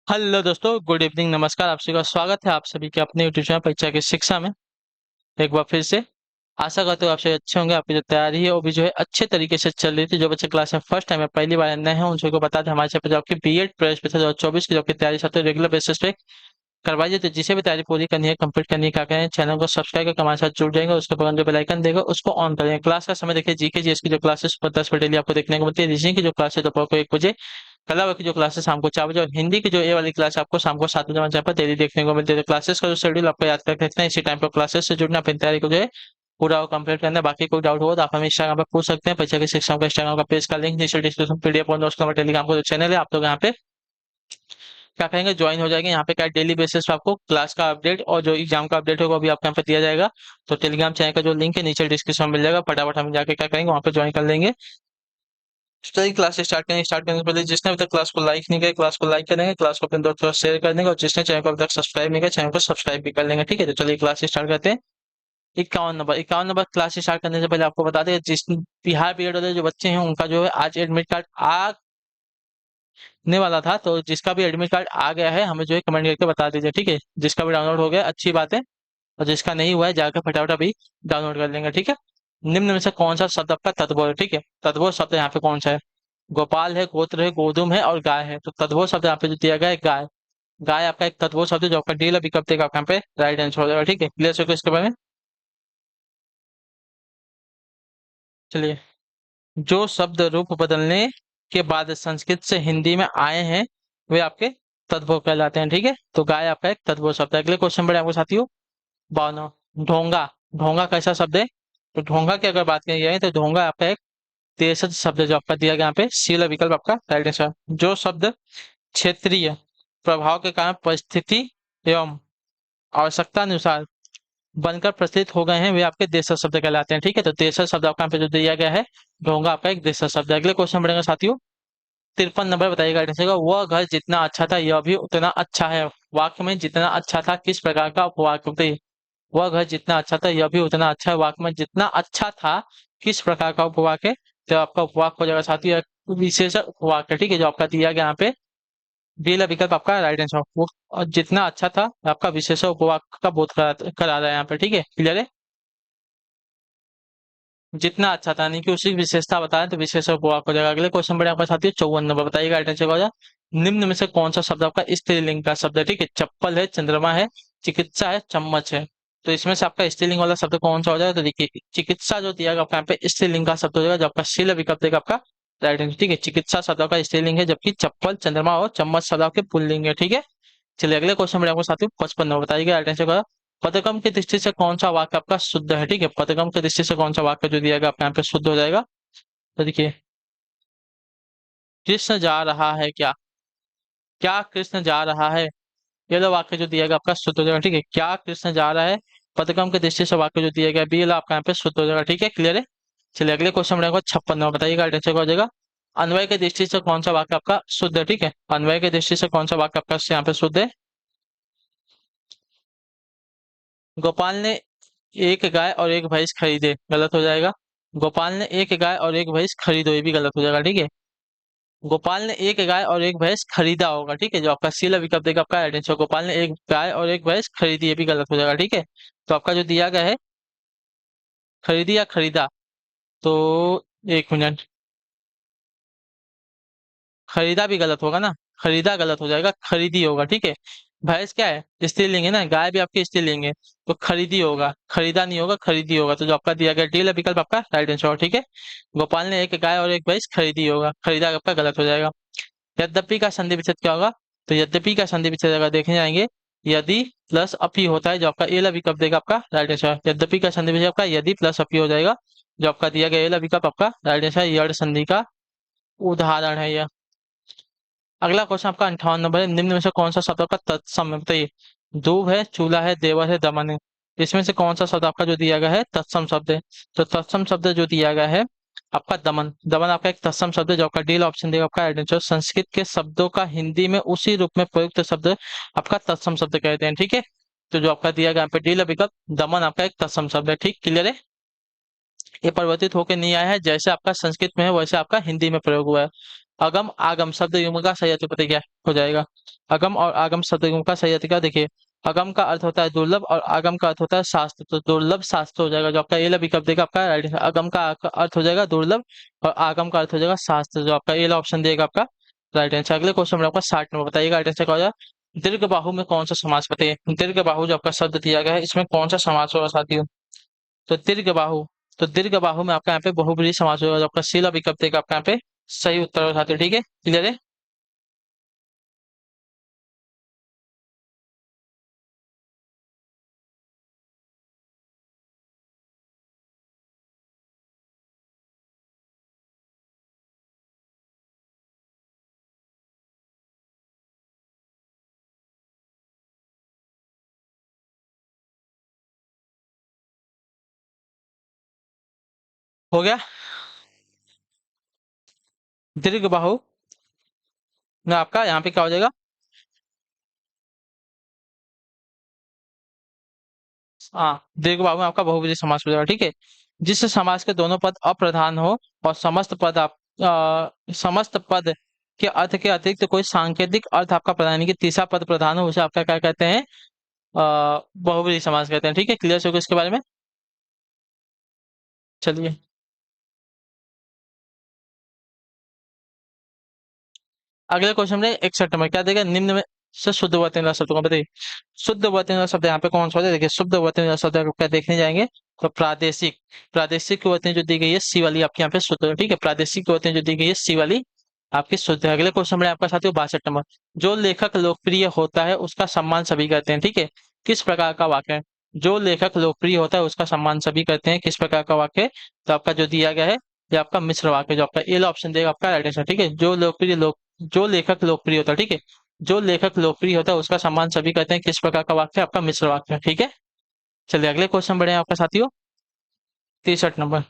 Hello दोस्तों, good evening, नमस्कार। आप सभी का स्वागत है आप सभी के अपने यूट्यूब चैनल परीक्षा की शिक्षा में एक बार फिर से। आशा करते हो आप सभी अच्छे होंगे। आपकी जो तैयारी है वो भी जो है अच्छे तरीके से चल रही थी। जो बच्चे क्लास में फर्स्ट टाइम है, पहली बार नए हैं, उन सबको बता दें हमारे चैनल पर जो आपकी बीएड प्रवेश परीक्षा 2024 की जो आपकी तैयारी चाहते हो रेगुलर बेसिस पे करवाइए। तो जिसे भी तैयारी पूरी करनी है, कंप्लीट करनी है, क्या करें, चैनल को सब्सक्राइब करके हमारे साथ जुड़ जाएंगे। उसके बगल में जो बेल आइकन देगा उसको ऑन करेंगे। क्लास का समय देखिए, जीके जीएस की जो क्लासेस पर 10 बजे डेली आपको देखने को मिलती है। रीजनिंग की जो क्लास है दोपहर को 1 बजे, कला की जो क्लास है शाम को 4 बजे, और हिंदी की जो ए वाली क्लास है आपको शाम को 7 बजे हमारे यहाँ पर डेली देखने को मिलती है। तो क्लासेस का जो शेड्यूल आपको याद करके रखना है, इसी टाइम पर क्लासेस से जुड़ना, अपनी तैयारी को जो है पूरा कंप्लीट करना है। बाकी कोई डाउट हो तो आप हमें इंस्टाग्राम पर पूछ सकते हैं। परीक्षा की शिक्षा का इंस्टाग्राम का पेज का लिंक नीचे डिस्क्रिप्शन पीडीएफ और नोट्स का टेलीग्राम का जो चैनल है, आप लोग यहाँ पे क्या करेंगे, ज्वाइन हो जाएंगे। यहाँ पे क्या डेली बेसिस पे आपको क्लास का अपडेट और जो एग्जाम का अपडेट होगा वो भी आपको यहाँ पे दिया जाएगा। तो टेलीग्राम चैनल का जो लिंक है नीचे डिस्क्रिप्शन में मिल जाएगा, फटाफट हम जाके क्या करेंगे, वहाँ पे ज्वाइन कर लेंगे। चलिए क्लास स्टार्ट करने से पहले जिसने अभी तक क्लास को लाइक नहीं किया, क्लास को लाइक करेंगे, क्लास को अपने दोस्तों को शेयर कर देंगे, और जिसने चैनल को अभी तक सब्सक्राइब नहीं किया, चैनल को सब्सक्राइब भी कर लेंगे। ठीक है, तो चलिए क्लास स्टार्ट करते हैं। 51 नंबर क्लास स्टार्ट करने से पहले आपको बता दें, जिस बिहार बीएड वाले जो बच्चे हैं उनका जो है आज एडमिट कार्ड आने वाला था। तो जिसका भी एडमिट कार्ड आ गया है हमें जो है कमेंट करके बता दीजिए। ठीक है, जिसका भी डाउनलोड हो गया अच्छी बात है, और जिसका नहीं हुआ है जाकर फटाफट अभी डाउनलोड कर लेंगे। ठीक है, निम्न में से कौन सा शब्द आपका तद्भव है? ठीक है, तद्भव शब्द यहाँ पे कौन सा है? गोपाल है, गोत्र है, गोधुम है और गाय है। तो तद्भव शब्द यहाँ पे जो दिया गया है गाय। गाय आपका एक तद्भव शब्द है जो आपका डील विकल्प देगा, आपका यहाँ पे राइट आंसर हो जाएगा। ठीक है, क्लियर हो इसके बारे में? चलिए, जो शब्द रूप बदलने के बाद संस्कृत से हिंदी में आए हैं वे आपके तद्भव कहलाते हैं। ठीक है, तो गाय आपका एक तद्भव शब्द है। अगले क्वेश्चन बढ़े आपको साथियों। 52, ढोंगा। ढोंगा कैसा शब्द है? तो ढोंगा की अगर बात की जाए तो ढोंगा आपका एक देशज शब्द है जो आपका दिया गया यहाँ पे सी वाला विकल्प आपका राइट आंसर। जो शब्द क्षेत्रीय प्रभाव के कारण परिस्थिति एवं आवश्यकता अनुसार बनकर प्रचलित हो गए हैं वे आपके देशज शब्द कहलाते हैं। ठीक है, तो देशज शब्द आपका यहाँ पे जो दिया गया है ढोंगा आपका एक देशज शब्द है। अगले क्वेश्चन बढ़ेंगे साथियों। 53 नंबर बताइएगा राइट आंसर का। वह घर जितना अच्छा था यह भी उतना अच्छा है। वाक्य में जितना अच्छा था किस प्रकार का उपवाक्य बताइए? वह घर जितना अच्छा था यह भी उतना अच्छा है, वाक्य में जितना अच्छा था किस प्रकार का उपवाक्य है? तो आपका उपवाक्य हो जाएगा साथियों एक विशेषण उपवाक्य। ठीक है, जो आपका दिया गया यहाँ पे बी वाला विकल्प आपका राइट आंसर। वो और जितना अच्छा था आपका विशेषण उपवाक्य का बोध करा रहा है यहाँ पे। ठीक है, क्लियर है? जितना अच्छा था, नहीं कि उसकी विशेषता बताएं तो विशेषण उपवाक्य हो जाएगा। अगले क्वेश्चन बढ़े आपका साथियों। 54 नंबर बताइएगा राइट आंसर क्या हो जाएगा। निम्न में से कौन सा शब्द आपका स्त्रीलिंग का शब्द है? ठीक है, चप्पल है, चंद्रमा है, चिकित्सा है, चम्मच है। तो इसमें से आपका स्त्रीलिंग वाला शब्द कौन सा हो जाएगा? तो देखिए, चिकित्सा जो दिया गया आपका यहाँ पे स्त्रीलिंग का शब्द हो जाएगा, जो आपका शील विकल्प देगा आपका राइट आंसर। ठीक है, चिकित्सा शब्द का स्त्रीलिंग है, जबकि चप्पल, चंद्रमा और चम्मच शब्द आपके पुल्लिंग है। ठीक है, चलिए अगले क्वेश्चन में आपको साथियों 55 नंबर बताइएगा राइट आंसर का। पदक्रम की दृष्टि से कौन सा वाक्य आपका शुद्ध है? ठीक है, पदक्रम की दृष्टि से कौन सा वाक्य जो दिया गया आपके यहाँ पे शुद्ध हो जाएगा? तो देखिए, कृष्ण जा रहा है क्या? क्या कृष्ण जा रहा है? ये वाला वाक्य जो दिया गया आपका शुद्ध हो जाएगा। ठीक है, क्या कृष्ण जा रहा है, पदक्रम की दृष्टि से वाक्य जो दिया गया बी वाला आपका यहाँ पे शुद्ध हो जाएगा। ठीक है, क्लियर है? चलिए अगले क्वेश्चन में 56 नंबर बताइएगा राइट आंसर क्या हो जाएगा। अन्वय की दृष्टि से कौन सा वाक्य आपका शुद्ध है? ठीक है, अन्वय की दृष्टि से कौन सा वाक्य आपका यहाँ पे शुद्ध है? गोपाल ने एक गाय और एक भैंस खरीदे, गलत हो जाएगा। गोपाल ने एक गाय और एक भैंस खरीदो, ये भी गलत हो जाएगा। ठीक है, गोपाल ने एक गाय और एक भैंस खरीदा होगा। ठीक है, जो आपका सी विकल्प देगा आपका राइट आंसर। गोपाल ने एक गाय और एक भैंस खरीदी, ये भी गलत हो जाएगा। ठीक है, तो आपका जो दिया गया है खरीदी या खरीदा, तो एक मिनट, खरीदा भी गलत होगा ना, खरीदा गलत हो जाएगा, खरीदी होगा। ठीक है, भैंस क्या है, स्त्रीलिंग है ना, गाय भी आपकी स्त्रीलिंग है, तो खरीदी होगा, खरीदा नहीं होगा, खरीदी होगा। तो जो आपका दिया गया डी वाला विकल्प आपका राइट आंसर होगा। ठीक है, गोपाल ने एक गाय और एक भैंस खरीदी होगा, खरीदा आपका गलत हो जाएगा। यद्यपि का संधि विच्छेद क्या होगा? तो यद्यपि का संधि विच्छेद अगर देखने जाएंगे, यदि प्लस अपी होता है, जो आपका ए वाला विकल्प देगा आपका राइट आंसर। यद्यपि का संधि विच्छेद आपका यदि प्लस अपी हो जाएगा, जो आपका दिया गया ए वाला विकल्प आपका राइट आंसर। यड़ संधि का उदाहरण है यह। अगला क्वेश्चन आपका 58 नंबर है। निम्न में से कौन सा शब्द आपका तत्सम है बताइए? दूब है, चूल्हा है, देवर है, दमन है। इसमें से कौन सा शब्द आपका जो दिया गया है तत्सम शब्द है? तो तत्सम शब्द जो दिया गया है आपका दमन। दमन आपका एक तत्सम शब्द है, जो आपका डी ऑप्शन देगा आपका राइट आंसर। संस्कृत के शब्दों का हिंदी में उसी रूप में प्रयुक्त शब्द आपका तत्सम शब्द कहते हैं। ठीक है, तो जो आपका दिया गया यहाँ पे डी विकल्प दमन आपका एक तत्सम शब्द है। ठीक, क्लियर है? ये परिवर्तित होकर नहीं आया है, जैसे आपका संस्कृत में है वैसे आपका हिंदी में प्रयोग हुआ है। अगम आगम शब्द युग्म का सही अर्थ पता क्या हो जाएगा? अगम और आगम शब्द युग्म का सही अर्थ क्या? देखिए, अगम का अर्थ होता है दुर्लभ और आगम का अर्थ होता है शास्त्र, तो दुर्लभ शास्त्र हो जाएगा, जो आपका एल विकल्प देगा आपका राइट है। अगम का अर्थ हो जाएगा दुर्लभ और आगम का अर्थ हो जाएगा शास्त्र, जो आपका एल ऑप्शन देगा आपका राइट आंसर। अगले क्वेश्चन में आपका 60 नंबर बताइएगा राइट आंसर क्या हो जाएगा? दीर्घ बाहु में कौन सा समास बताइए? दीर्घ बाहु जो आपका शब्द दिया गया है, इसमें कौन सा समास होगा साथियों? तो दीर्घ बाहु, तो दीर्घ बाहु में आपका यहाँ पे बहुब्रीहि समास होगा, जो आपका शीला विकल्प देगा आपका यहाँ पे सही उत्तर होगा साथियों। ठीक है, क्लियर है? हो गया। दीर्घ बाहु में आपका यहाँ पे क्या हो जाएगा? हाँ, दीर्घ बाहु में आपका बहुब्रीहि समास हो जाएगा। ठीक है, जिस समास के दोनों पद अप्रधान हो और समस्त पद समस्त पद के अर्थ के अतिरिक्त कोई सांकेतिक अर्थ आपका प्रधान, यानी कि तीसरा पद प्रधान हो, उसे आपका क्या कहते हैं? बहुब्रीहि समास कहते हैं। ठीक है, क्लियर हो गया इसके बारे में? चलिए, अगले क्वेश्चन में 61 नंबर क्या देगा? निम्न में से शुद्ध वचन वाला शब्द को बताइए। शुद्ध वचन वाला शब्द यहाँ पे कौन सा होता है? देखिए, शुद्ध वचन वाला शब्द आपको क्या देखने जाएंगे? तो प्रादेशिक, प्रादेशिक वचन जो दी गई है सी वाली आपके यहाँ पे शुद्ध है। ठीक है, प्रादेशिक वचन जो दी गई है सी वाली आपकी शुद्ध है। अगले क्वेश्चन में आपका साथियों 62 नंबर, जो लेखक लोकप्रिय होता है उसका सम्मान सभी करते हैं। ठीक है, किस प्रकार का वाक्य है? जो लेखक लोकप्रिय होता है उसका सम्मान सभी करते हैं, किस प्रकार का वाक्य है? तो आपका जो दिया गया है, ये आपका मिश्र वाक्य, जो आपका एल ऑप्शन देगा आपका राइट आंसर। ठीक है, जो लेखक लोकप्रिय होता है, ठीक है, जो लेखक लोकप्रिय होता है उसका सम्मान सभी करते हैं, किस प्रकार का वाक्य है? आपका मिश्र वाक्य। ठीक है, चलिए अगले क्वेश्चन बढ़े आपका साथियों 63 नंबर।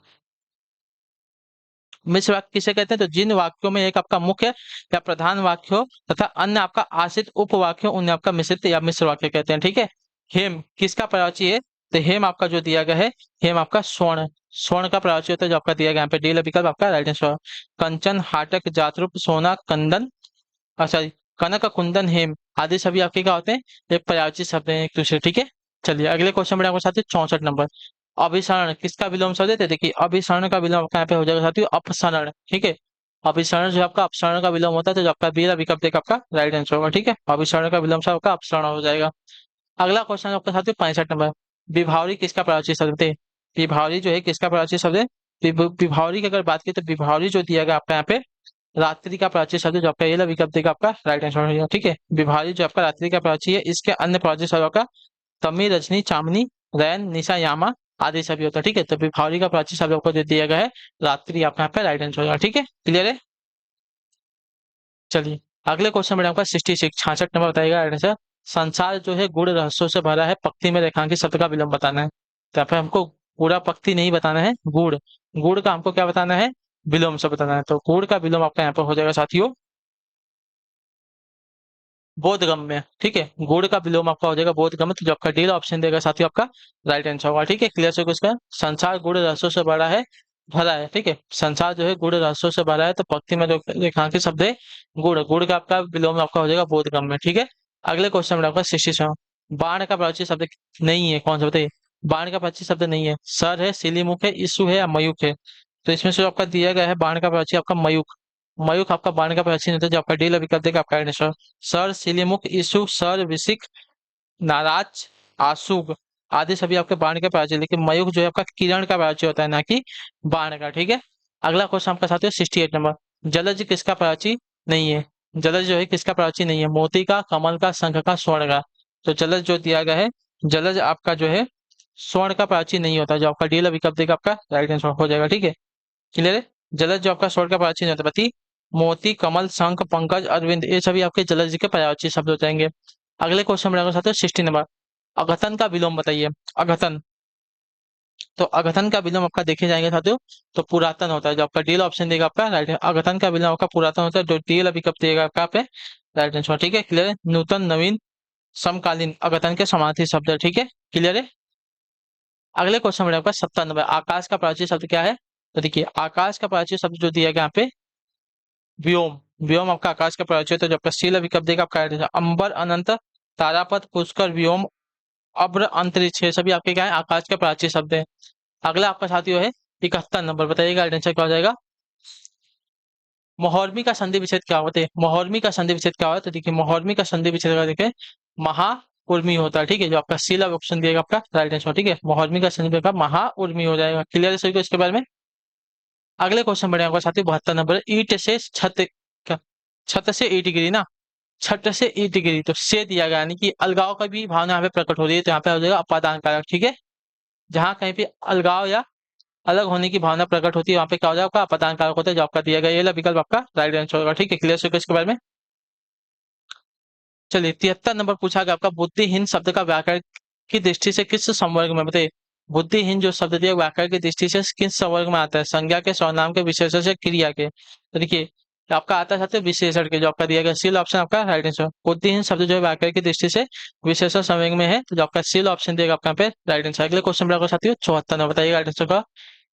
मिश्र वाक्य किसे कहते हैं? तो जिन वाक्यों में एक आपका मुख्य या प्रधान वाक्य हो तथा अन्य आपका आश्रित उपवाक्य हो, उन्हें आपका मिश्रित या मिश्र वाक्य कहते हैं। ठीक है, हेम किसका प्रवाची है? तो हेम आपका जो दिया गया है, हेम आपका स्वर्ण, स्वर्ण का प्रवाची होता है, जो आपका दिया गया यहाँ पे डी विकल्प आपका राइट आंसर। कंचन, हाटक, जातरूप, सोना, कंदन, अच्छा, कनक, कुंदन, हेम आदि सभी आपके क्या होते हैं? एक पर्यायवाची शब्द हैं एक दूसरे। ठीक है, चलिए अगले क्वेश्चन में आपके साथ 64 नंबर। अभिसरण किसका विलोम शब्द है? देखिए, अभिसरण का विलोम आपका यहाँ पे हो जाएगा साथियों अपसरण। ठीक है, अभिसरण जो आपका अपसरण का विलोम होता है, तो जो आपका बी विकल्प देगा आपका राइट आंसर होगा। ठीक है, अभिसरण का विलोम शब्द आपका अपसरण हो जाएगा। अगला क्वेश्चन आपका साथियों 65 नंबर। विभावरी किसका प्रवाची शब्द है? विभावरी जो है किसका प्रवाची शब्द है? विभावरी की अगर बात की तो विभावरी जो दिया गया आपका यहाँ पे रात्रि का प्राची शब्द, जो आपका ये वाला विकल्प देगा आपका राइट आंसर हो जाएगा। ठीक है, विभारी जो आपका रात्रि का प्राची है, इसके अन्य प्राची शब्दों का तमी, रजनी, चांदनी, रैन, निशा, यामा आदि सभी होता है। ठीक है, तो विभावरी का प्राची शब्द आपको जो दिया गया है रात्रि, आपका यहाँ पे राइट आंसर हो जाएगा। ठीक है, क्लियर है? चलिए अगले क्वेश्चन में आपका 66 66 नंबर बताएगा राइट आंसर। संसार जो है गुण रहस्यों से भरा है, पंक्ति में रेखांकित शब्द का विलोम बताना है। तो यहाँ पे हमको पूरा पंक्ति नहीं बताना है, गुड़, गुड़ का हमको क्या बताना है? विलोम से बताना है। तो गुड़ का विलोम आपका यहाँ पर हो जाएगा साथियों बोधगम्य। ठीक है, गुड़ का विलोम आपका हो जाएगा बोधगम्य, तो जो आपका डी ऑप्शन देगा साथियों आपका राइट आंसर होगा। ठीक है, क्लियर हो इसका? संसार गुड़ रसों से भरा है, भरा है। ठीक है, संसार जो है गुड़ रसों से भरा है, तो पंक्ति में जो रेखांकित शब्द है गुड़, गुड़ का आपका विलोम आपका हो जाएगा बोधगम्य। ठीक है, अगले क्वेश्चन में आपका 67 बाण का प्राची शब्द नहीं है, कौन सा बताइए? बाण का प्राची शब्द नहीं है, सर है, सिलीमुख है, ईसु है या मयूख है? तो इसमें से जो आपका दिया गया है बाण का प्राची आपका मयूख, मयूख आपका बाण का प्राची नहीं होता, जो आपका डी विकल्प देगा आपका आंसर। सर, सिलीमुख, ईसुक, सर, विशिक, नाराज, आशुक आदि सभी आपके बाण के प्राची, लेकिन मयूख जो है आपका किरण का प्राची होता है, ना कि बाण का। ठीक है, अगला क्वेश्चन आपका साथ 68 नंबर। जलज किसका प्राची नहीं है? जलज जो है किसका प्राची नहीं है? मोती का, कमल का, शंख का, स्वर्ण का। तो जलज जो दिया गया है, जलज आपका जो है स्वर्ण का प्राची नहीं होता, जो आपका डी विकल्प देगा आपका राइट आंसर हो जाएगा। ठीक है, क्लियर है? जलज जो आपका स्वर्ण का प्राचीन होता है पति, मोती, कमल, शंख, पंकज, अरविंद, ये सभी आपके जलज के पर्यायवाची शब्द हो जाएंगे। अगले क्वेश्चन में साथियों 60 नंबर। अघतन का विलोम बताइए। अघतन, तो अघतन का विलोम आपका देखे जाएंगे साथियों, तो पुरातन होता है, जो आपका डील ऑप्शन देगा आपका राइट है। अघतन का विलोम आपका पुरातन होता है, जो डील विकल्प देगा आपका पे राइट आंसर। ठीक है, क्लियर है? नूतन, नवीन, समकालीन अघतन के समार्थी शब्द है। ठीक है, क्लियर है? अगले क्वेश्चन में आपका 70 नंबर। आकाश का प्राचीन शब्द क्या है? तो देखिए, आकाश का प्राचीन शब्द जो दिया गया यहाँ पे व्योम, व्योम आपका आकाश का परिचय, तो जो आपका सी विकल्प देगा आपका right answer। अंबर, अनंत, तारापथ, पुष्कर, व्योम, अब्र, अंतरिक्ष, ये सभी आपके क्या है, आकाश के प्राचीन शब्द है। अगला आपका साथियों है 71 नंबर, बताइएगा राइट आंसर क्या हो जाएगा। मोहर्मी का संधि विच्छेद क्या होता है? मोहर्मी का संधि विच्छेद क्या होता है? तो देखिए मोहर्मी का संधि विच्छेद का देखिए महा उर्मी होता है, ठीक है। जो आपका सी वाला ऑप्शन दिएगा आपका राइट आंसर, ठीक है। मोहर्मी का संधि का महा उर्मी हो जाएगा। क्लियर है सभी को इसके बारे में? अगले क्वेश्चन बढ़े आपका साथी 72 नंबर, ईट से छत, क्या छत से ईट गिरी ना, छत से ईट गिरी, तो से दिया गया, यानी कि अलगाव का भी भावना यहाँ पे प्रकट हो रही है, तो यहाँ पे हो जाएगा अपादान कारक, ठीक है। जहां कहीं पे अलगाव या अलग होने की भावना प्रकट होती है वहां पे क्या हो जाएगा, आपका अपादान कारक होता है, जो आपका दिया गया ये वाला विकल्प आपका राइट आंसर होगा, ठीक है। क्लियर है इसके बारे में? चलिए 73 नंबर पूछा गया आपका, बुद्धिहीन शब्द का व्याकरण की दृष्टि से किस संवर्ग में, बताइए बुद्धिहीन जो शब्द दिया व्याकरण की दृष्टि से किस संवर्ग में आता है? संज्ञा के, सर्वनाम के, विशेषण से, क्रिया के? तो देखिए आपका आता है साथ विशेषण के, जो आपका दिया गया सील ऑप्शन आपका राइट आंसर। बुद्धिहीन शब्द जो है व्याकरण की दृष्टि से विशेषण संवर्ग में है, तो जो आपका सील ऑप्शन देगा आपका यहाँ पे राइट आंसर। अगले क्वेश्चन पर साथियों 74 नंबर, बताइएगा राइट आंसर का।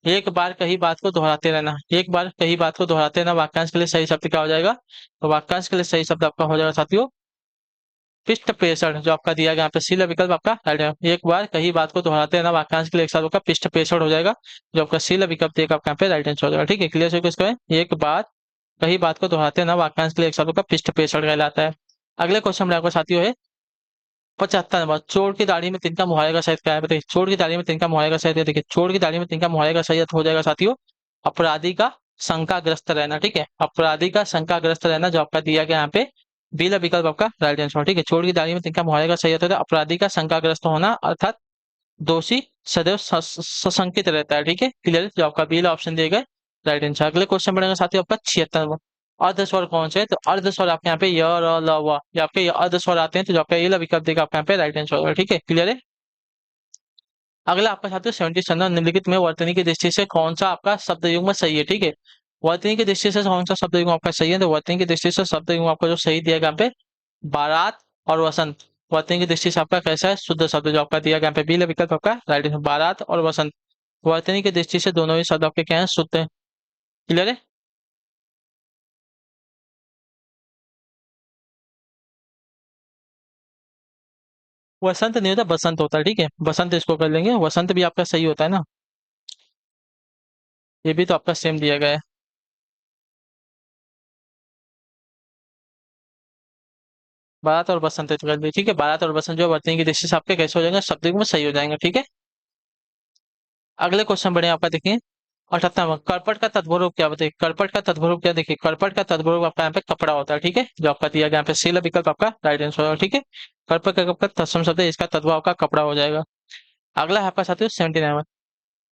एक बार कही बात को दोहराते रहना, एक बार कही बात को दोहराते रहना वाक्यांश के लिए सही शब्द क्या हो जाएगा? तो वाक्यांश के लिए सही शब्द आपका हो जाएगा साथियों पृष्ठ प्रेषण, जो आपका दिया गया यहाँ पे सी विकल्प आपका राइट है। एक बार कही बात को दोहराते रहना वाक्यांश के लिए एक साथ होगा पृष्ठ प्रेषण हो जाएगा, जो आपका सी विकल्प देगा आपका यहाँ पे राइट आंसर हो जाएगा, ठीक है। क्लियर है इसका? एक बार कही बात को दोहराते रहना वाक्यांश के लिए एक साथ होगा पृष्ठ प्रेषण कहलाता है। अगले क्वेश्चन में आपका साथियों है 75 नंबर, चोर की दाढ़ी में तिनका मुहावरे का सहित क्या है? बताइए चोर की दाढ़ी में तिनका मुहावरे का सहित, देखिए चोर की दाढ़ी में तिनका मुहावरे का सहित हो जाएगा साथियों अपराधी का शंकाग्रस्त रहना, ठीक है। अपराधी का शंकाग्रस्त रहना, जो आपका दिया गया यहाँ पे बी विकल्प आपका राइट आंसर, ठीक है। चोर की दाढ़ी में तिनका मुहावरे का सही होता है अपराधी का शंकाग्रस्त होना, अर्थात दोषी सदैव सशंकित रहता है, ठीक है। क्लियर, जो आपका बी ऑप्शन दिया गया राइट आंसर। अगले क्वेश्चन बढ़ेगा साथियों आपका 76 नंबर, अर्ध स्वर कौन से है? तो अर्ध स्वर आपके यहाँ पे य, र, ल, व, ये आपके अर्ध स्वर आते हैं, तो जो आपका ये विकल्प देगा आपके यहाँ पे राइट आंसर होगा, ठीक है। क्लियर है? अगला आपका साथियों 77 निम्नलिखित में वर्तनी की दृष्टि से कौन सा आपका शब्द युग्म सही है? ठीक है, वर्तनी की दृष्टि से कौन सा शब्द युग्म आपका सही है? तो वर्तनी की दृष्टि से शब्द युग्म आपका जो सही दिया गया यहाँ पे बारात और वसंत। वर्तनी की दृष्टि से आपका कैसा है? शुद्ध शब्द, जो आपका दिया गया यहाँ पे बी विकल्प आपका राइट है। बारात और वसंत वर्तनी की दृष्टि से दोनों ही शब्द आपके क्या है? शुद्ध है। क्लियर है? वसंत नहीं होता, बसंत होता है, ठीक है। बसंत इसको कर लेंगे, वसंत भी आपका सही होता है ना, ये भी तो आपका सेम दिया गया है। बारात और बसंत कर दिए, ठीक है। बारात और बसंत जो वर्तनी की दृष्टि से आपके कैसे हो जाएंगे? शब्द युग्म सही हो जाएंगे, ठीक है। अगले क्वेश्चन बढ़े आपका देखिए 78, करपट का तत्पूर्व क्या? बताइए करपट का तत्पूर्व क्या? देखिए करपट का तत्पूर्व आपका यहाँ पे कपड़ा होता है, ठीक है। जो आपका दिया गया यहाँ पे सी विकल्प आपका राइट आंसर होगा, ठीक है। करपट का आपका तत्सम शब्द है, इसका तत्व आपका कपड़ा हो जाएगा। अगला है आपका साथियों 79,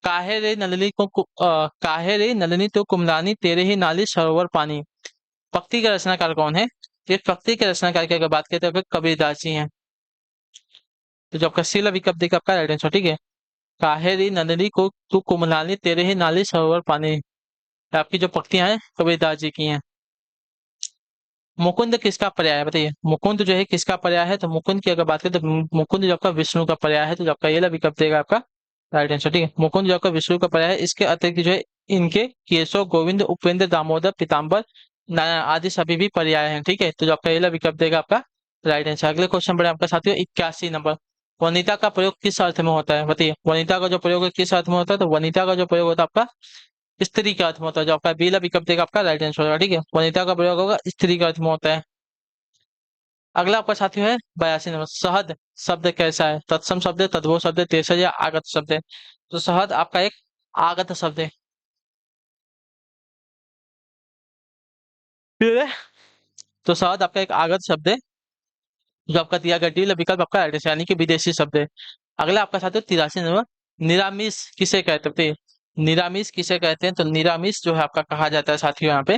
काहे रे नलिनी काहे रे नलिनी तो कुमलानी तेरे ही नाली सरोवर पानी। पंक्ति के रचनाकार कौन है? ये पंक्ति के रचनाकार की अगर बात करते हैं तो कबीरदास जी हैं, तो जो आपका सी विकल्प देगा आपका राइट आंसर, ठीक है। काहे री नलिनी को तू कुमलानी तेरे ही नाली सरोवर पानी, आपकी जो पंक्तियां हैं कबीरदास जी की हैं। मुकुंद किसका पर्याय है? बताइए मुकुंद जो है किसका पर्याय है? तो मुकुंद की अगर बात करें तो मुकुंद जो आपका विष्णु का पर्याय है, तो जो आपका ये विकल्प देगा आपका राइट आंसर, ठीक है। मुकुंद जो आपका विष्णु का पर्याय है, इसके अतिरिक्त जो है इनके केशव, गोविंद, उपेंद्र, दामोदर, पीताम्बर, नारायण आदि सभी भी पर्याय हैं, ठीक है। तो जो आपका ये विकल्प देगा आपका राइट आंसर। अगले क्वेश्चन बढ़े आपका साथियों 81 नंबर, वनिता का प्रयोग किस अर्थ में होता है? बताइए वनिता का जो प्रयोग है किस अर्थ में होता है? तो वनिता का जो प्रयोग होता है आपका स्त्री के अर्थ में होता है, जो आपका बीला विकल्प देगा आपका राइट आंसर होगा, ठीक है। वनिता का प्रयोग होगा स्त्री के अर्थ में होता है। अगला आपका साथी है 82 नंबर, शहद शब्द कैसा है? तत्सम शब्द है, तद्भव शब्द है, तेसर या आगत शब्द है? तो शहद आपका एक आगत शब्द है, ठीक है। तो शहद आपका एक आगत शब्द है, जो आपका दिया गया डी विकल्प आपका राइट है, यानी कि विदेशी शब्द है। अगला आपका साथी 83 नंबर, निरामिष किसे कहते हैं? बताइए निरामिष किसे कहते हैं? तो निरामिष जो है आपका कहा जाता है साथियों यहाँ पे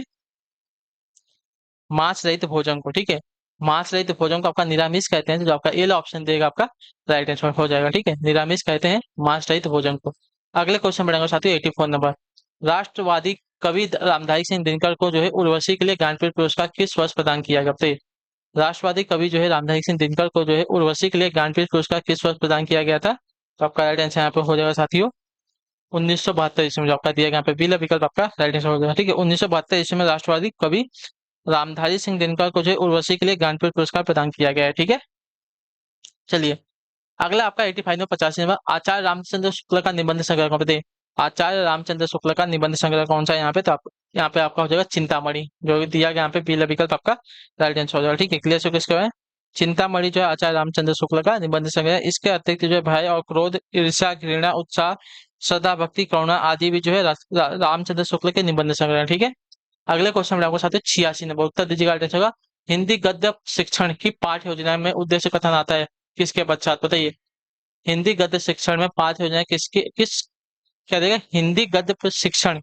मांस रहित भोजन को, ठीक है। मांस रहित भोजन को आपका निरामिष कहते हैं, तो जो आपका ए ऑप्शन देगा आपका राइट आंसर हो जाएगा, ठीक है। निरामिष कहते हैं मांस रहित भोजन को। अगले क्वेश्चन बढ़ेंगे साथियों 84 नंबर, राष्ट्रवादी कवि रामधारी सिंह दिनकर को जो है उर्वशी के लिए ज्ञानपीठ पुरस्कार किस वर्ष प्रदान किया गया? बताइए राष्ट्रवादी कवि जो है रामधारी सिंह दिनकर को जो है उर्वशी के लिए ज्ञानपीठ पुरस्कार किस वर्ष प्रदान किया गया था? तो आपका राइट आंसर यहाँ पे हो जाएगा साथियों 1972 ईस्वी में, जो आपका दिया गया यहाँ पे बी विकल्प आपका राइट आंसर हो जाएगा, ठीक है। 1972 ईस्वी में राष्ट्रवादी कवि रामधारी सिंह दिनकर को जो है उर्वशी के लिए ज्ञानपीठ पुरस्कार प्रदान किया गया है। ठीक है, चलिए अगला आपका 85 में 85 नंबर, आचार्य रामचंद्र शुक्ल का निबंध संग्रह कौन बताइए। आचार्य रामचंद्र शुक्ल का निबंध संग्रह कौन सा है यहाँ पे, तो आप यहाँ पे आपका हो जाएगा चिंतामणि, जो दिया गया यहाँ पे पीला विकल्प आपका राइट आंसर हो जाएगा। ठीक है, क्लियर, किसका है चिंतामणि जो है आचार्य रामचंद्र शुक्ल का निबंध संग्रह है। इसके अतिरिक्त जो है भय और क्रोध, ईर्ष्या, घृणा, उत्साह, श्रद्धा, भक्ति, करुणा आदि भी जो है रामचंद्र शुक्ल के निबंध संग्रह है। ठीक है, अगले क्वेश्चन में आपको साथ 86 नंबर, उत्तर दीजिएगा राइट आंसर होगा। हिंदी गद्य शिक्षण की पाठ्य योजना में उद्देश्य कथन आता है किसके पश्चात, बताइए। हिंदी गद्य शिक्षण में पाठ्य योजना किसके किस क्या देगा, हिंदी गद्य शिक्षण,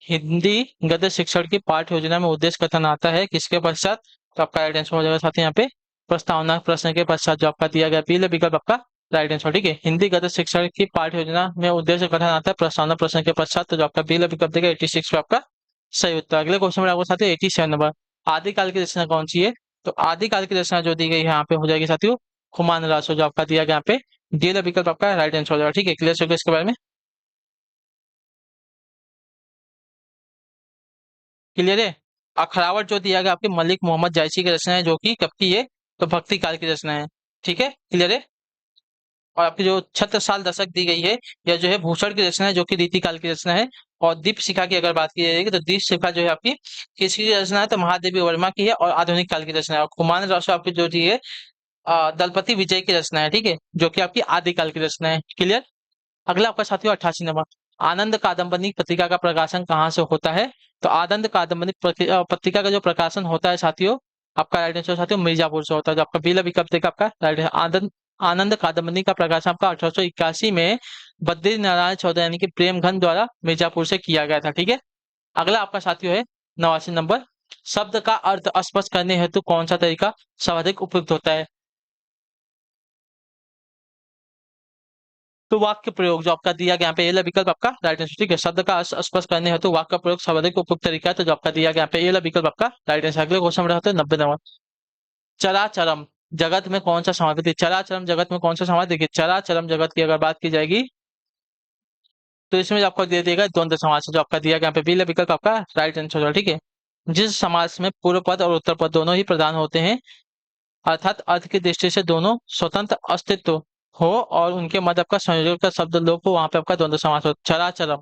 हिंदी गद्य शिक्षण की पाठ्य योजना में उद्देश्य कथन आता है किसके पश्चात, तो आपका राइट आंसर हो जाएगा साथी यहाँ पे प्रस्तावना प्रश्न के पश्चात जो आपका दिया गया पीले विकल्प आपका राइट आंसर। ठीक है, हिंदी गद्य शिक्षण की पाठ्य योजना में उद्देश्य कथन आता है प्रस्तावना प्रश्न के पश्चात, तो जो आपका पीले विकल्प देगा 86 पे आपका सही उत्तर। अगले क्वेश्चन में आपको साथी 87 नंबर, आदिकाल की रचना कौन सी है, तो आदिकाल की रचना जो दी गई है यहाँ पे हो जाएगी साथियों खुमान रासो, जो आपका दिया गया यहाँ पे डी विकल्प आपका राइट आंसर हो जाएगा। ठीक है, क्लियर हो गया इसके बारे में, क्लियर है। अखरावट जो दिया गया आपके मलिक मोहम्मद जायसी की रचना है, जो कि कब की है, तो भक्ति काल की रचना है। ठीक है, क्लियर है। और आपकी जो छत्रसाल दशक दी गई है यह जो है भूषण की रचना है, जो कि रीति काल की रचना है। और दीप शिखा की अगर बात की जाएगी तो दीप शिखा जो है आपकी किसकी रचना है, तो महादेवी वर्मा की है और आधुनिक काल की रचना है। और कुमार रासो आपकी जो जी है दलपति विजय की रचना है। ठीक है, जो कि आपकी आदिकाल की रचना है। क्लियर। अगला आपका साथियों 88 नंबर, आनंद कादम्बनी पत्रिका का प्रकाशन कहाँ से होता है, तो आनंद कादम्बनी पत्रिका का जो प्रकाशन होता है साथियों, आपका राइट आंसर साथियों मिर्जापुर से होता है। जो आपका पीला विकल्प देगा आपका राइट है। आनंद आनंद कादम्बनी का प्रकाशन आपका 1881 में बद्री नारायण चौधरी यानी कि प्रेमघन द्वारा मिर्जापुर से किया गया था। ठीक है, अगला आपका साथियों है 89 नंबर, शब्द का अर्थ स्पष्ट करने हेतु कौन सा तरीका सर्वाधिक उपयुक्त होता है, तो वाक्य प्रयोग जो आपका दिया गया यहाँ पे ये विकल्प आपका राइट आंसर। ठीक है, शब्द का अर्थ स्पष्ट करने हेतु वाक्य का प्रयोग सर्वाधिक उपयुक्त तरीका है, तो जो आपका दिया गया यहाँ पे ये विकल्प आपका राइट आंसर। अगले क्वेश्चन में रहते हैं 90 नंबर, चराचरम जगत में कौन सा समावित है, चराचरम जगत में कौन सा समावित, देखिए चराचरम जगत की अगर बात की जाएगी तो इसमें जो आपको दे देगा द्वंद्व समास, जो आपका दिया गया यहाँ पे बी विकल्प आपका राइट आंसर होगा। ठीक है, जिस समास में पूर्व पद और उत्तर पद दोनों ही प्रधान होते हैं, अर्थात अर्थ की दृष्टि से दोनों स्वतंत्र अस्तित्व हो और उनके मध्य आपका संयोजक का शब्द लोप हो, वहां पे आपका द्वंद्व समास हो। चराचरम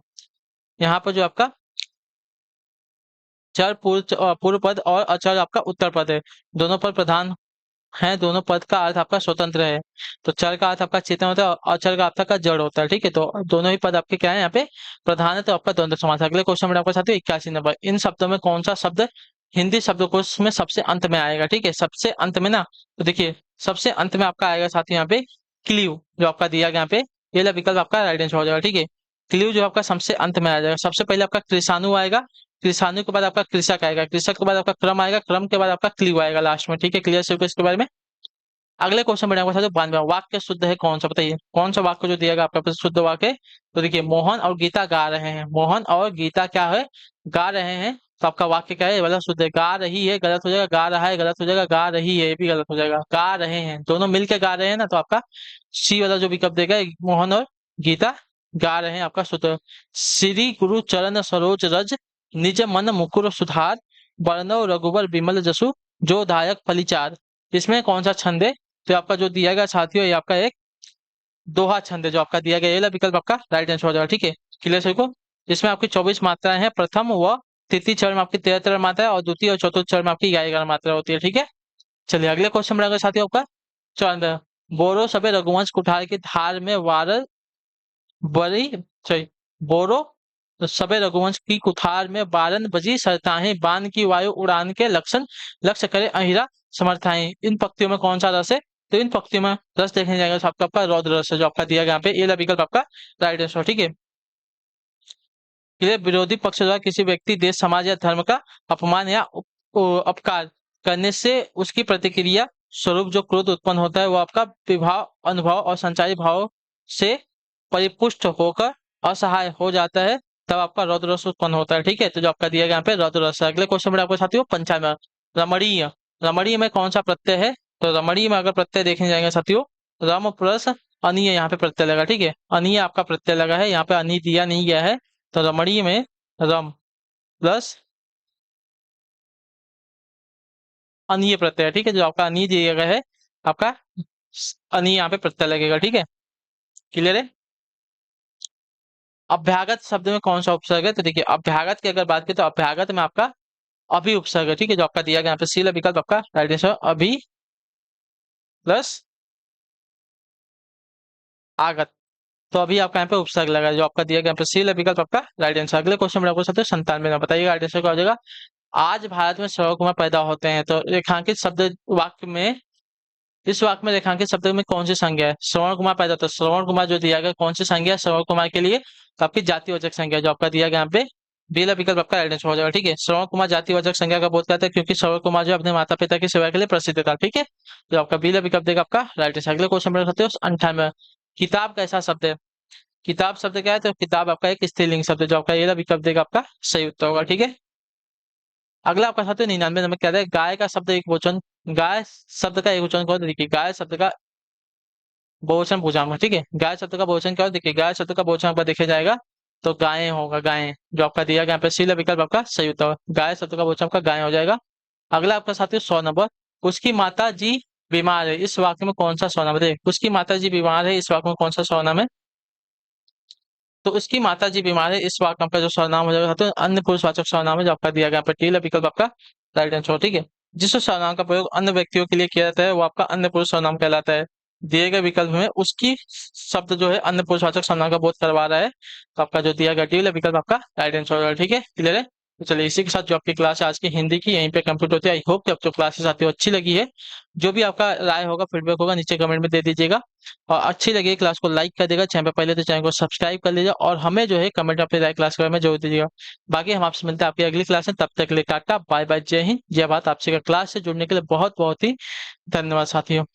यहाँ पर जो आपका चर पूर्व पद और अचर आपका उत्तर पद है, दोनों पद प्रधान है, दोनों पद का अर्थ आपका स्वतंत्र है। तो चर का अर्थ आपका चेतन होता है और अचर का अर्थ आपका जड़ होता है। ठीक है, तो दोनों ही पद आपके क्या है यहाँ पे प्रधान है, तो आपका द्वंद्व समास है। अगले क्वेश्चन में आपका साथ 81 नंबर, इन शब्दों में कौन सा शब्द हिंदी शब्दकोश में सबसे अंत में आएगा, ठीक है सबसे अंत में ना, तो देखिए सबसे अंत में आपका आएगा साथ यहाँ पे क्लीव, जो आपका दिया गया यहाँ पे ये वाला विकल्प आपका राइट आंसर हो जाएगा। ठीक है, क्लीव जो आपका सबसे अंत में आ जाएगा, सबसे पहले आपका कृषाणु आएगा, कृषाणु के बाद आपका कृषक आएगा, कृषक के बाद आपका क्रम आएगा, क्रम के बाद आपका क्लीव आएगा लास्ट में। ठीक है, क्लियर से इसके बारे में। अगले क्वेश्चन बढ़िया था, 92 वाक्य शुद्ध है कौन सा, बताइए कौन सा वाक्य जो दिया गया आपका शुद्ध वाक्य है, तो देखिए मोहन और गीता गा रहे हैं, मोहन और गीता क्या है गा रहे हैं, तो आपका वाक्य क्या है, वाला शुद्ध है। गा रही है गलत हो जाएगा, गा रहा है गलत हो जाएगा, गा रही है ये भी गलत हो जाएगा, गा रहे हैं दोनों मिलके गा रहे हैं ना, तो आपका सी वाला जो विकल्प देगा मोहन और गीता गा रहे हैं आपका शुद्ध। श्री गुरु चरण सरोज रज निज मन मुकुर सुधार वर्णव रघुबर विमल जसु जो दायक फलिचार, इसमें कौन सा छंद है, तो आपका जो दिया गया साथियों ये आपका एक दोहा छंद है, जो आपका दिया गया ये वाला विकल्प आपका राइट आंसर हो जाएगा। ठीक है, क्लियर सभी को। इसमें आपकी 24 मात्राएं हैं, प्रथम व तृतीय चरण में आपकी 73 मात्रा है और द्वितीय और चतुर्थ चरण में आपकी 11 मात्रा होती है। ठीक है, चलिए अगले क्वेश्चन में साथियों आपका चंद बोरो सबे रघुवंश कुठार की धार में वार बड़ी सॉरी बोरो सबे रघुवंश की कुठार में बारन बजी सरताहें बान की वायु उड़ान के लक्षण लक्ष्य करे अहिरा समर्थाएं, इन पंक्तियों में कौन सा रस है, तो इन पंक्तियों में रस देखने जाएगा तो आपका रौद्र रस है, जो आपका दिया गया यहाँ पे ये विकल्प आपका राइट आंसर। ठीक है, इसलिए विरोधी पक्ष द्वारा किसी व्यक्ति देश समाज या धर्म का अपमान या अपकार करने से उसकी प्रतिक्रिया स्वरूप जो क्रोध उत्पन्न होता है वो आपका विभाव अनुभव और संचारी भाव से परिपुष्ट होकर असहाय हो जाता है, तब आपका रौद्र रस उत्पन्न होता है। ठीक है, तो जो आपका दिया गया यहाँ पे रौद्र रस है। अगले क्वेश्चन में आपको साथियों 95 रमणीय, रमणीय में कौन सा प्रत्यय है, तो रमणीय में अगर प्रत्यय देखने जाएंगे साथियों रम प्लस अनीय यहाँ पे प्रत्यय लगा। ठीक है, अनीय आपका प्रत्यय लगा है, यहाँ पे अनी दिया नहीं गया है, तो रमणीय में रम प्लस अनीय प्रत्यय है, ठीक है। जो आपका अनीय दिया गया है, आपका अनीय यहाँ पे प्रत्यय लगेगा, ठीक है। क्लियर है। अभ्यागत शब्द में कौन सा उपसर्ग है? तो देखिए, अभ्यागत की अगर बात करें तो अभ्यागत में आपका अभी उपसर्ग है, ठीक है। जो आपका दिया गया यहाँ पे सी विकल्प आपका राइट आंसर, अभी प्लस आगत। तो अभी आपका यहाँ पे उपसर्ग लगा है, जो आपका दिया गया यहाँ पे सी विकल्प आपका राइट आंसर। अगले क्वेश्चन में आपको सकते 97 में बताइए राइट आंसर क्या हो जाएगा। आज भारत में श्रवण कुमार पैदा होते हैं, तो रेखांकित शब्द वाक्य में, इस वाक्य में रेखांकित शब्द में कौन सी संज्ञा है? श्रवण कुमार पैदा होता है, श्रवण कुमार जो दिया गया कौन सी संज्ञा है श्रवण कुमार के लिए? तो आपकी जातिवाचक संज्ञा, जो आपका दिया गया यहाँ पे बेला विकल्प आपका राइट आंसर हो जाएगा, ठीक है। श्रवण कुमार जातिवाचक संज्ञा का बोध करता है, क्योंकि श्रवण कुमार जो अपने माता पिता की सेवा के लिए प्रसिद्ध था, ठीक है। तो आपका बेला विकल्प देगा आपका राइट आंसर। अगले क्वेश्चन में सकते हो 98। किताब कैसा शब्द है? किताब शब्द क्या है? तो किताब आपका एक स्त्रीलिंग शब्द है, जो आपका ये विकल्प देगा आपका सही उत्तर होगा, ठीक है। अगला आपका साथ 99 नंबर क्या है? गाय का शब्द एक वचन, गाय शब्द का एक वचन कौन? देखिए, गाय शब्द का बहुवचन पूछा, ठीक है। गाय शब्द का बहुवचन क्या हो? देखिए, गाय शब्द का बहुवचन आपका देखा जाएगा तो गायें होगा, गायें। जो आपका दिया गया यहाँ पे सी विकल्प आपका सही उत्तर होगा। गाय शब्द का बहुवचन आपका गाय हो जाएगा। अगला आपका साथी 100 नंबर। उसकी माता जी बीमार है, इस वाक्य में कौन सा सर्वनाम है? उसकी माता जी बीमार है, इस वाक्य में कौन सा सर्वनाम है? तो उसकी माता जी बीमार है, इस वाक्य का जो सर्वनाम हो जाएगा तो अन्य पुरुषवाचक सर्वनाम है, जो आपका दिया गया यहाँ पे टीला विकल्प आपका राइट आंसर, ठीक है। जिस सर्वनाम का प्रयोग अन्य व्यक्तियों के लिए किया जाता है वो आपका अन्य पुरुष सर्वनाम कहलाता है। दिए गए विकल्प में उसकी शब्द जो है अन्य पुरुषवाचक सर्वनाम का बोध करवा रहा है, तो आपका जो दिया गया टीला विकल्प आपका राइट आंसर होगा, ठीक है। क्लियर है। तो चलिए, इसी के साथ जो आपकी क्लास है आज की हिंदी की यहीं पे कंप्लीट होती है। आई होप कि आपको क्लासेस आती हो अच्छी लगी है। जो भी आपका राय होगा, फीडबैक होगा, नीचे कमेंट में दे दीजिएगा। और अच्छी लगी क्लास को लाइक कर देगा, चैनल पे पहले तो चैनल को सब्सक्राइब कर लीजिएगा, और हमें जो है कमेंट में अपनी राय क्लास के बारे में जरूर दीजिएगा। बाकी हम आपसे मिलते हैं आपकी अगली क्लास में, तब तक के लिए टाटा बाय बाय, जय हिंद जय भारत। आपसे क्लास से जुड़ने के लिए बहुत बहुत ही धन्यवाद साथियों।